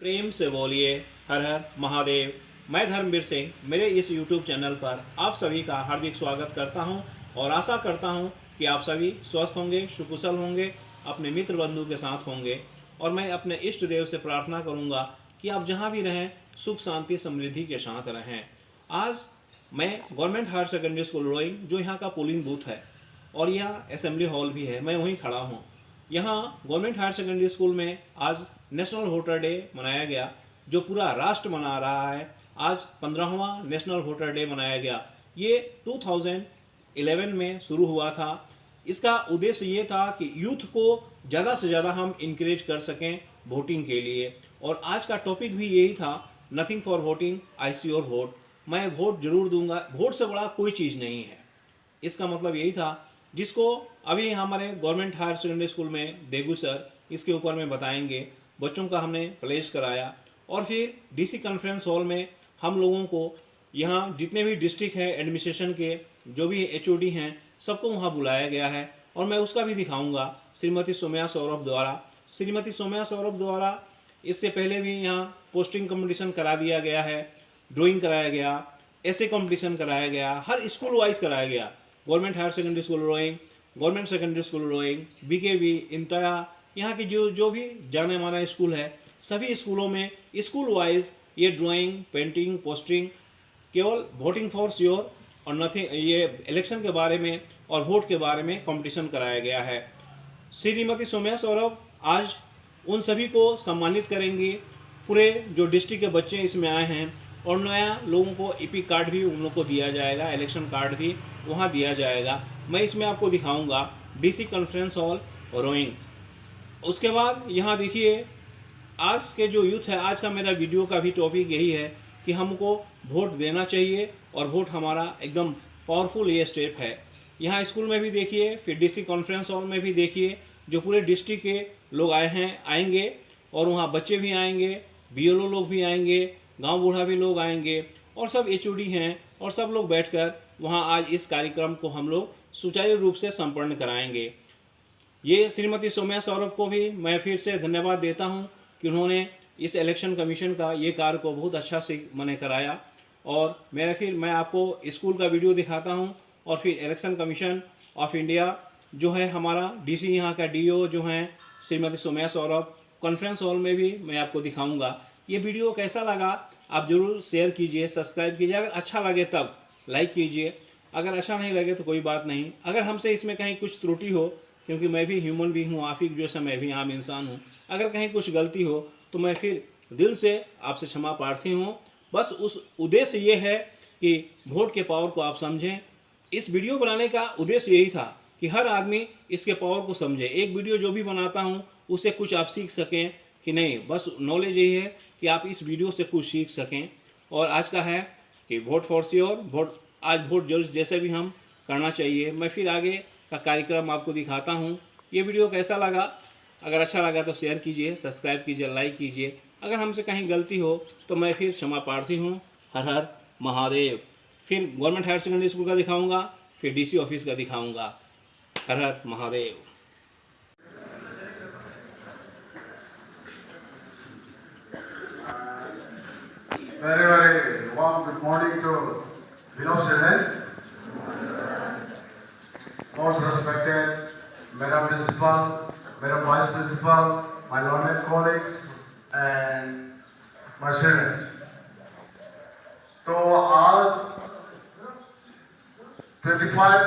प्रेम से बोलिए हर हर महादेव। मैं धर्मवीर सिंह मेरे इस YouTube चैनल पर आप सभी का हार्दिक स्वागत करता हूं और आशा करता हूं कि आप सभी स्वस्थ होंगे, सुकुशल होंगे, अपने मित्र बंधु के साथ होंगे। और मैं अपने इष्ट देव से प्रार्थना करूंगा कि आप जहां भी रहें सुख शांति समृद्धि के साथ रहें। आज मैं government higher secondary school Roing, जो यहाँ का पोलिंग बूथ है और यहाँ असेंबली हॉल भी है, मैं वहीं खड़ा हूँ। यहाँ गवर्नमेंट हायर सेकेंडरी स्कूल में आज नेशनल वोटर डे मनाया गया, जो पूरा राष्ट्र मना रहा है। आज 15वां नेशनल वोटर डे मनाया गया। ये 2011 में शुरू हुआ था। इसका उद्देश्य ये था कि यूथ को ज़्यादा से ज़्यादा हम इंकरेज कर सकें वोटिंग के लिए। और आज का टॉपिक भी यही था, nothing for voting, I see your vote. मैं वोट जरूर दूंगा, वोट से बड़ा कोई चीज़ नहीं है। इसका मतलब यही था, जिसको अभी हमारे गवर्नमेंट हायर सेकेंडरी स्कूल में देगू सर इसके ऊपर में बताएंगे। बच्चों का हमने प्लेस कराया और फिर डीसी कॉन्फ्रेंस हॉल में हम लोगों को यहाँ जितने भी डिस्ट्रिक्ट हैं एडमिनिस्ट्रेशन के, जो भी एचओडी हैं, सबको वहाँ बुलाया गया है। और मैं उसका भी दिखाऊंगा श्रीमती सौम्या सौरभ द्वारा। श्रीमती सौम्या सौरभ द्वारा इससे पहले भी यहाँ पोस्टिंग कंपटीशन करा दिया गया है, ड्राइंग कराया गया, ऐसे कंपटीशन कराया गया, हर स्कूल वाइज कराया गया। Government higher secondary school Roing, government secondary school Roing, BKV, इंतया, यहाँ की जो भी जाने माना स्कूल है, सभी स्कूलों में स्कूल वाइज ये ड्राइंग, पेंटिंग, पोस्टिंग, केवल वोटिंग फॉर श्योर और नथिंग, ये इलेक्शन के बारे में और वोट के बारे में कंपटीशन कराया गया है। श्रीमती सौम्या सौरभ आज उन सभी को सम्मानित करेंगी। पूरे जो डिस्ट्रिक्ट के बच्चे इसमें आए हैं, और नया लोगों को ईपी कार्ड भी उन लोग को दिया जाएगा, इलेक्शन कार्ड भी वहाँ दिया जाएगा। मैं इसमें आपको दिखाऊंगा डीसी कॉन्फ्रेंस हॉल रोइंग। उसके बाद यहाँ देखिए, आज के जो यूथ है, आज का मेरा वीडियो का भी टॉपिक यही है कि हमको वोट देना चाहिए और वोट हमारा एकदम पावरफुल ये स्टेप है। यहाँ स्कूल में भी देखिए, फिर डीसी कॉन्फ्रेंस हॉल में भी देखिए, जो पूरे डिस्ट्रिक्ट के लोग आएंगे और वहाँ बच्चे भी आएंगे, बीएलओ लोग भी आएंगे, गांव बूढ़ा भी लोग आएंगे, और सब एचओडी हैं, और सब लोग बैठकर वहाँ आज इस कार्यक्रम को हम लोग सुचारू रूप से संपन्न कराएंगे। ये श्रीमती सौम्या सौरभ को भी मैं फिर से धन्यवाद देता हूँ कि उन्होंने इस इलेक्शन कमीशन का ये कार्य को बहुत अच्छा से मैंने कराया। और मैं आपको स्कूल का वीडियो दिखाता हूँ, और फिर इलेक्शन कमीशन ऑफ इंडिया जो है हमारा डीसी, यहाँ का डीओ जो हैं श्रीमती सौम्या सौरभ, कॉन्फ्रेंस हॉल में भी मैं आपको दिखाऊंगा। ये वीडियो कैसा लगा आप ज़रूर शेयर कीजिए, सब्सक्राइब कीजिए। अगर अच्छा लगे तब लाइक कीजिए, अगर अच्छा नहीं लगे तो कोई बात नहीं। अगर हमसे इसमें कहीं कुछ त्रुटि हो, क्योंकि मैं भी ह्यूमन बीइंग हूँ, आप ही जैसा मैं भी आम इंसान हूँ, अगर कहीं कुछ गलती हो तो मैं फिर दिल से आपसे क्षमा प्रार्थी हूँ। बस उस उद्देश्य ये है कि वोट के पावर को आप समझें। इस वीडियो बनाने का उद्देश्य यही था कि हर आदमी इसके पावर को समझे। एक वीडियो जो भी बनाता हूँ उससे कुछ आप सीख सकें कि नहीं, बस नॉलेज यही है कि आप इस वीडियो से कुछ सीख सकें। और आज का है कि वोट फॉर श्योर, आज वोट जैसे भी हम करना चाहिए। मैं फिर आगे का कार्यक्रम आपको दिखाता हूँ। ये वीडियो कैसा लगा, अगर अच्छा लगा तो शेयर कीजिए, सब्सक्राइब कीजिए, लाइक कीजिए। अगर हमसे कहीं गलती हो तो मैं फिर क्षमा प्रार्थी हूँ। हर हर महादेव। फिर गवर्नमेंट हायर सेकेंडरी स्कूल का दिखाऊँगा, फिर डीसी ऑफिस का दिखाऊँगा। हर हर Mahadev. Very, very warm good morning to below children. Most respected Madam Principal, Madam Vice Principal, my learned colleagues and my children. तो आज 25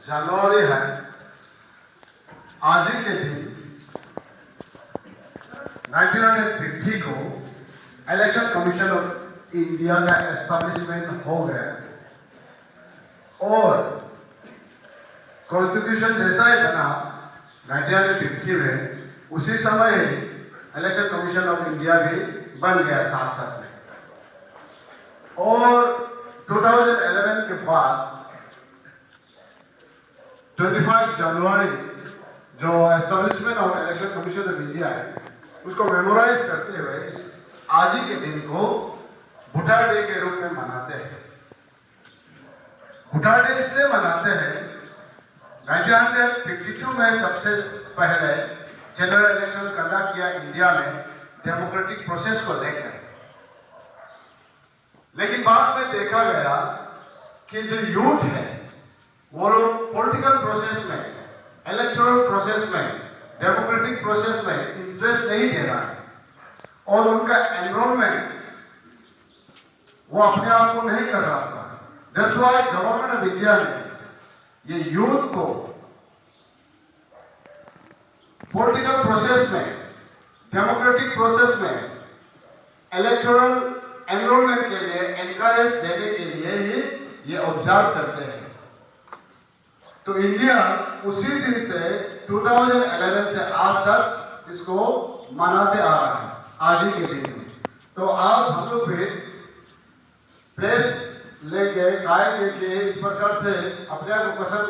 जनवरी है। आज ही के दिन 1950 को इलेक्शन कमीशन ऑफ इंडिया का एस्टैब्लिशमेंट हो गया, और कॉन्स्टिट्यूशन जैसा ही बना 1950 में, उसी समय ही इलेक्शन कमीशन ऑफ इंडिया भी बन गया साथ साथ में। और 2011 के बाद 25 जनवरी जो establishment of election commission of India है, उसको मेमोराइज करते हुए इस आज ही के दिन को वोटर डे के रूप में मनाते हैं। वोटर डे इसलिए मनाते हैं, 1952 में सबसे पहले जनरल इलेक्शन कंडक्ट किया इंडिया में, डेमोक्रेटिक प्रोसेस को लेकर। लेकिन बाद में देखा गया कि जो यूथ है वो लोग पॉलिटिकल प्रोसेस में, इलेक्टोरल प्रोसेस में, डेमोक्रेटिक प्रोसेस में इंटरेस्ट नहीं दे रहा है और उनका एनरोलमेंट वो अपने आप को नहीं कर रहा था। That's why government of India ने ये यूथ को पॉलिटिकल प्रोसेस में, डेमोक्रेटिक प्रोसेस में, इलेक्टोरल एनरोलमेंट के लिए एनकरेज देने के लिए ही ये ऑब्जर्व करते हैं। तो इंडिया उसी दिन से 2011 से आज तक इसको मनाते आ रहा है, आज ही के दिन में। तो आज हम लोग भी प्लेस लेंगे, गाय लेंगे, इस प्रकार से अपने आप को कसम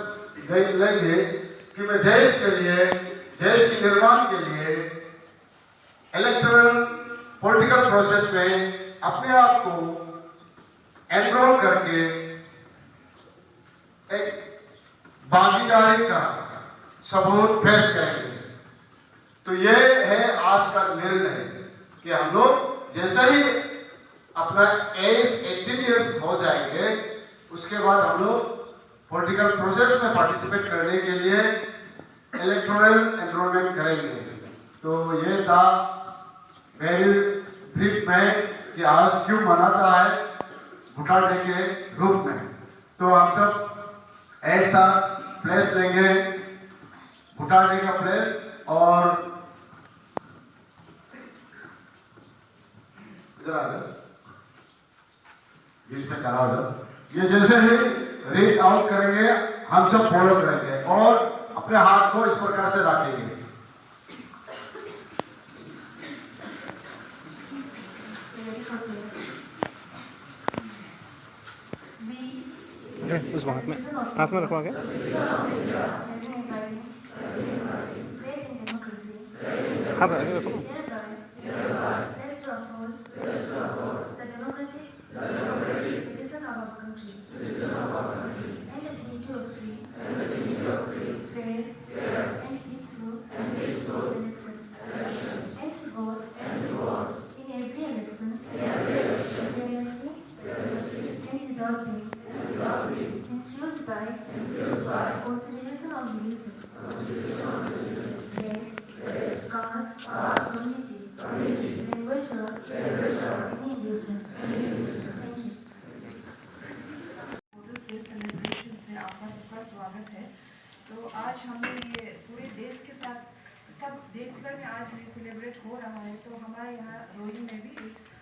लेंगे कि मैं देश के लिए, देश के निर्माण के लिए इलेक्टोरल पॉलिटिकल प्रोसेस में अपने आप को एनरोल करके एक भागीदारी का सबूत पेश करेंगे। तो ये है आज का निर्णय कि हम लोग जैसे ही अपना एज 18 इयर्स हो जाएंगे उसके बाद हम लोग पॉलिटिकल प्रोसेस में पार्टिसिपेट करने के लिए इलेक्टोरल एनरोलमेंट करेंगे। तो ये था वेरी ब्रीफ में कि आज क्यों मनाता है भूटान डे के रूप में। तो हम सब एक साथ प्लेस लेंगे, भूटान डे का प्लेस, और इधर आ जाओ, बीच में खड़ा हो जाओ। ये जैसे ही रीड आउट करेंगे हम सब फॉलो करेंगे और अपने हाथ को इस प्रकार से रखेंगे। उसको हाथ में रखवा के हाथ रखो। Consideration of religion, race, caste, community, language, any reason. Thank you. Motors day celebrations में आपका सबका स्वागत है। तो आज हमने ये पूरे देश के साथ, सब देश भर में आज ये सेलिब्रेट हो रहा है। तो हमारे यहाँ रोहिणी में भी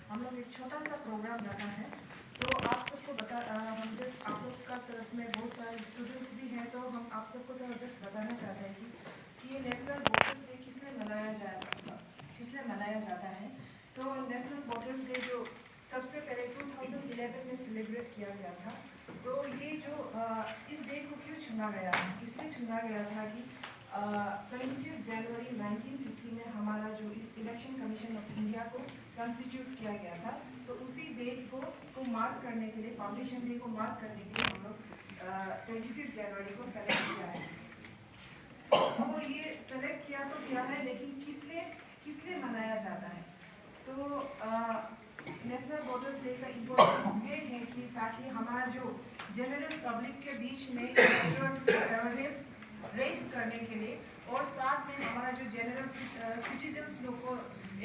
हम लोग एक छोटा सा प्रोग्राम रखा है। तो आप सबको हम जस्ट आप लोग का तरफ में बहुत सारे स्टूडेंट्स भी हैं, तो हम आप सबको तो जस्ट बताना चाहते हैं कि ये नेशनल वोटर्स डे किसलिए मनाया जाता है। तो नेशनल वोटर्स डे जो सबसे पहले 2011 में सेलिब्रेट किया गया था। तो ये जो इस डे को क्यों चुना गया है, इसलिए चुना गया था कि 25 जनवरी 1950 में हमारा जो इलेक्शन कमीशन ऑफ इंडिया को कॉन्स्टिट्यूट किया गया था। तो उसी डेट को मार्क करने के लिए, पब्लिशन डे को मार्क करने के लिए हम लोग 25 जनवरी को सेलेक्ट किया है। और ये सेलेक्ट किया तो क्या है, लेकिन किसलिए मनाया जाता है। तो नेशनल वोटर्स डे का इम्पोर्टेंस ये है कि ताकि हमारा जो जनरल पब्लिक के बीच में अवेयरनेस रेस करने के लिए, और साथ में हमारा जो जनरल सिटीजन्स लोग को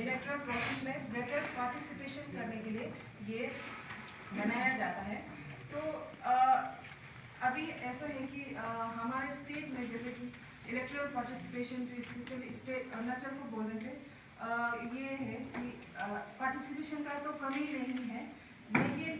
इलेक्टोरल प्रोसेस में बेटर पार्टिसिपेशन करने के लिए ये मनाया जाता है। तो अभी ऐसा है कि हमारे स्टेट में जैसे कि इलेक्टोरल पार्टिसिपेशन जो स्पेशली स्टेट अरुणाचल को बोलने से ये है कि पार्टिसिपेशन का तो कमी नहीं है, लेकिन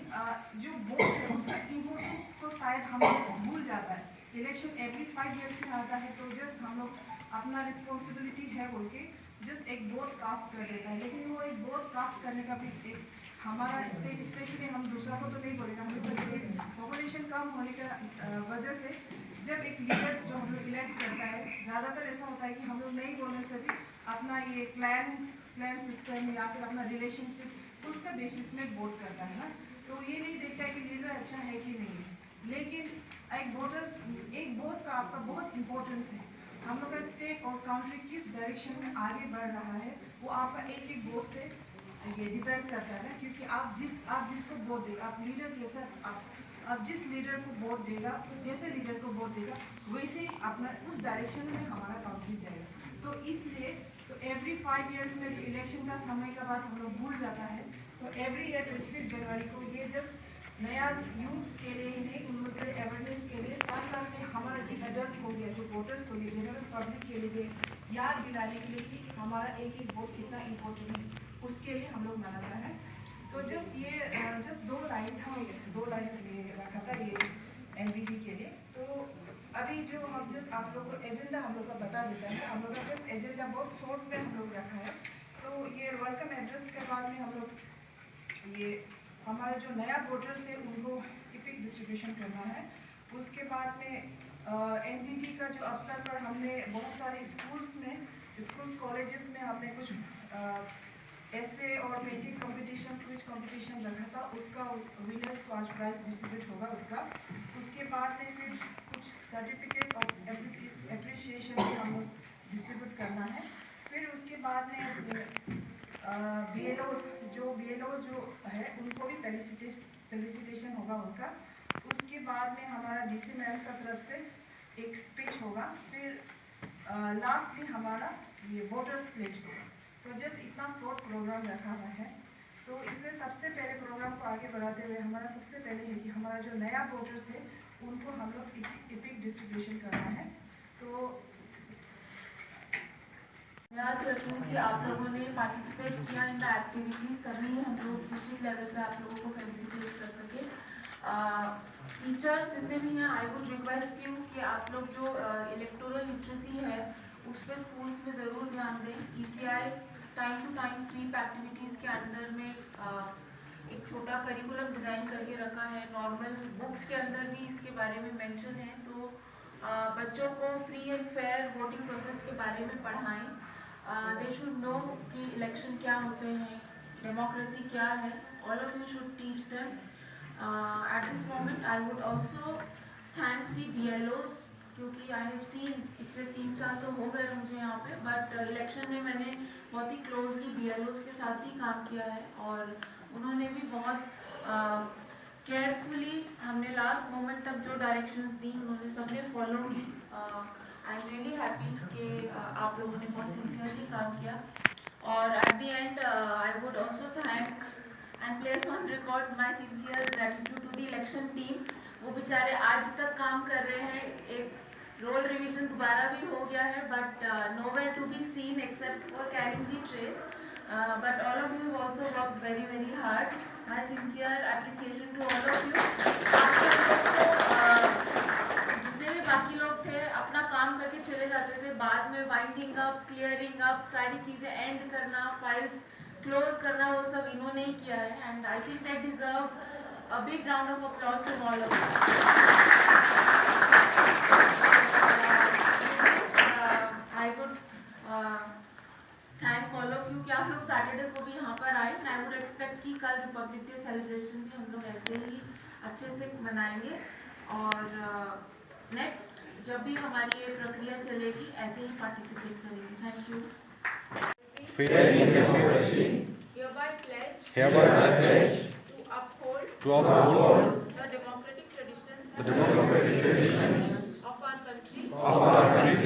जो वोट है उसका इम्पोर्टेंस को शायद हम भूल जाता है। इलेक्शन एवरी 5 ईयर्स में आता है, तो जस्ट हम लोग अपना रिस्पॉन्सिबिलिटी है बोल के जस्ट एक वोट कास्ट कर देता है। लेकिन वो एक वोट कास्ट करने का भी एक हमारा स्टेट, स्पेशली हम दूसरा को तो नहीं बोलेगा, हम लोग स्टेट पॉपुलेशन कम होने की वजह से जब एक लीडर जो हम लोग इलेक्ट करता है, ज़्यादातर ऐसा होता है कि हम लोग नहीं बोलने से भी अपना ये क्लैन सिस्टम या फिर अपना रिलेशनशिप उसका बेसिस में वोट करता है ना। तो ये नहीं देखता है कि लीडर अच्छा है कि नहीं है, लेकिन एक वोट का आपका बहुत इम्पोर्टेंस है। हम लोग का स्टेट और कंट्री किस डायरेक्शन में आगे बढ़ रहा है वो आपका एक एक वोट से ये डिपेंड करता है, क्योंकि आप जिसको वोट देगा, आप लीडर कैसा आप जिस लीडर को वोट देगा, जैसे लीडर को वोट देगा वैसे ही अपना उस डायरेक्शन में हमारा कंट्री जाएगा। तो इसलिए तो एवरी 5 इयर्स में जो इलेक्शन का समय का बाद हम लोग भूल जाता है, तो एवरी ईयर 25 जनवरी को ये जस्ट नया यूथ्स के लिए ही नहीं, उन लोग के अवेयरनेस के लिए, साथ साथ में हमारा जो एडल्ट हो गया, जो वोटर्स हो गए, जनरल पब्लिक के लिए याद दिलाने के लिए कि हमारा एक एक वोट कितना इम्पोर्टेंट है, उसके लिए हम लोग मनाता है। तो जस्ट 2 लाइन था, 2 लाइन ये रखा था ये एनडीटी के लिए। तो अभी जो हम जस्ट आप लोग को एजेंडा हम लोग का बता देता है, हम लोग का जस्ट एजेंडा बहुत शॉर्ट में हम लोग रखा है। तो ये वेलकम एड्रेस के बाद में हम लोग ये हमारा जो नया वोटर्स है उनको इपिक डिस्ट्रीब्यूशन करना है। उसके बाद में एनडीटी का जो अवसर पर हमने बहुत सारे स्कूल्स कॉलेजेस में हमने कुछ ऐसे और पेंटिंग कंपटीशन, क्विज कंपटीशन रखा था, उसका विनर्स को आज प्राइज डिस्ट्रीब्यूट होगा उसका। उसके बाद में फिर कुछ सर्टिफिकेट ऑफ एप्रिसिएशन भी हम लोग डिस्ट्रीब्यूट करना है। फिर उसके बाद में BLOs जो है उनको भी फेलिसिटेशन होगा उनका। उसके बाद में हमारा DC मैम का तरफ से एक स्पीच होगा। फिर लास्ट में हमारा ये वोटर्स प्लेज होगा। तो जस्ट इतना शॉर्ट प्रोग्राम रखा हुआ है। तो इससे सबसे पहले प्रोग्राम को आगे बढ़ाते हुए हमारा सबसे पहले है कि हमारा जो नया वोटर्स है उनको हम लोग इपिक डिस्ट्रीब्यूशन करना है। तो याद रखूँ कि आप लोगों ने पार्टिसिपेट किया इन द एक्टिविटीज़, तभी हम लोग डिस्ट्रिक्ट लेवल पे आप लोगों को फेलिसिटेट कर सके। टीचर्स जितने भी हैं, आई वुड रिक्वेस्ट यू कि आप लोग जो इलेक्टोरल लिटरेसी है उस पर स्कूल्स में ज़रूर ध्यान दें। ECI time to time SVEEP activities के अंदर में एक छोटा करिकुलम डिज़ाइन करके रखा है। नॉर्मल बुक्स के अंदर भी इसके बारे में मेंशन है। तो बच्चों को free and fair voting process के बारे में पढ़ाएं। दे शुड नो कि इलेक्शन क्या होते हैं, डेमोक्रेसी क्या है। All of you should teach them. At this moment I would also thank the BLOs, क्योंकि आई हैव सीन पिछले 3 साल तो हो गए मुझे यहाँ पे, बट इलेक्शन में मैंने बहुत ही क्लोजली BLOs के साथ भी काम किया है और उन्होंने भी बहुत केयरफुली हमने लास्ट मोमेंट तक जो डायरेक्शंस दी उन्होंने सबने फॉलो की। आई एम रियली हैप्पी कि आप लोगों ने बहुत सिंसियरली काम किया। और at the end I would also thank and place on record my sincere gratitude to the election team. वो बेचारे आज तक काम कर रहे हैं। एक रोल रिविजन दोबारा भी हो गया है, but nowhere to be seen except for carrying the trace. But all of you have also worked very, very hard. My sincere appreciation to all of you. जितने भी बाकी लोग थे अपना काम करके चले जाते थे, बाद में वाइंडिंग अप, क्लियरिंग अप, सारी चीज़ें एंड करना, फाइल्स क्लोज करना, वो सब इन्होंने ही किया है। And I think they deserve a big round of applause from all of you. I would thank all of you कि आप लोग सैटरडे को भी यहाँ पर आए। आई वुड एक्सपेक्ट कि कल रिपब्लिक डे सेलिब्रेशन भी हम लोग ऐसे ही अच्छे से मनाएंगे और नेक्स्ट जब भी हमारी ये प्रक्रिया चलेगी ऐसे ही पार्टिसिपेट करेंगे। Thank you. Hereby pledge to uphold the democratic traditions of of our country